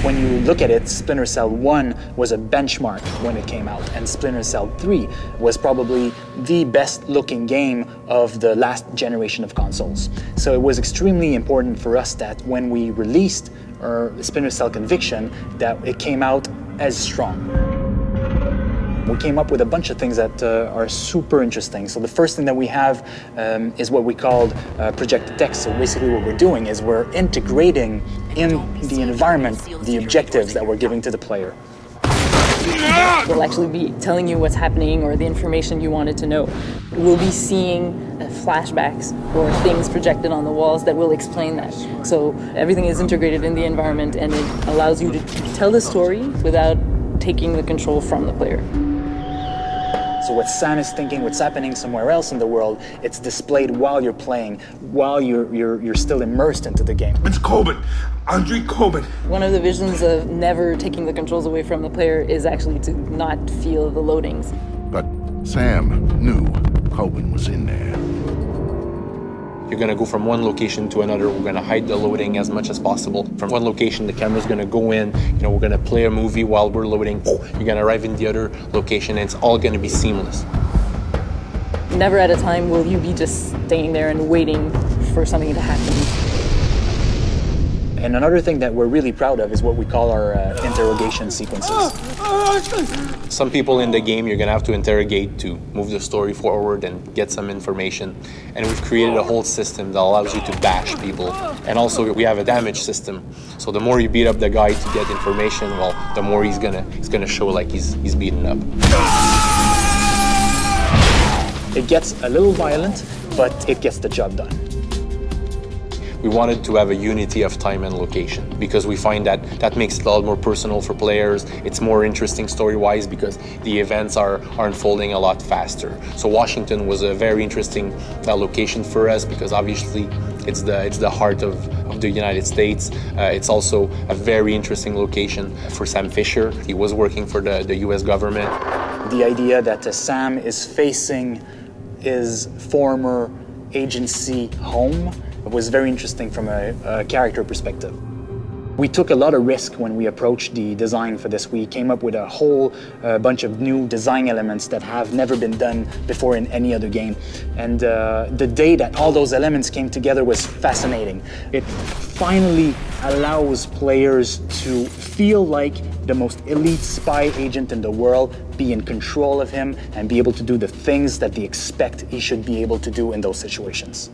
When you look at it, Splinter Cell 1 was a benchmark when it came out, and Splinter Cell 3 was probably the best looking game of the last generation of consoles. So it was extremely important for us that when we released our Splinter Cell Conviction, that it came out as strong. We came up with a bunch of things that are super interesting. So the first thing that we have is what we called projected text. So basically what we're doing is we're integrating in the environment the objectives that we're giving to the player. We'll actually be telling you what's happening or the information you wanted to know. We'll be seeing flashbacks or things projected on the walls that will explain that. So everything is integrated in the environment, and it allows you to tell the story without taking the control from the player. So what Sam is thinking, what's happening somewhere else in the world, it's displayed while you're playing, while you're still immersed into the game. It's Coben, Andre Coben. One of the visions of never taking the controls away from the player is actually to not feel the loadings. But Sam knew Coben was in there. You're going to go from one location to another. We're going to hide the loading as much as possible. From one location, the camera's going to go in. We're going to play a movie while we're loading. You're going to arrive in the other location, and it's all going to be seamless. Never at a time will you be just staying there and waiting for something to happen. And another thing that we're really proud of is what we call our interrogation sequences. Some people in the game you're going to have to interrogate to move the story forward and get some information. And we've created a whole system that allows you to bash people. And also we have a damage system. So the more you beat up the guy to get information, well, the more he's gonna show like he's beaten up. It gets a little violent, but it gets the job done. We wanted to have a unity of time and location because we find that makes it a lot more personal for players. It's more interesting story-wise because the events are unfolding a lot faster. So Washington was a very interesting location for us because obviously it's the heart of the United States. It's also a very interesting location for Sam Fisher. He was working for the US government. The idea that Sam is facing his former agency home was very interesting from a character perspective. We took a lot of risk when we approached the design for this. We came up with a whole bunch of new design elements that have never been done before in any other game. And the day that all those elements came together was fascinating. It finally allows players to feel like the most elite spy agent in the world, be in control of him, and be able to do the things that they expect he should be able to do in those situations.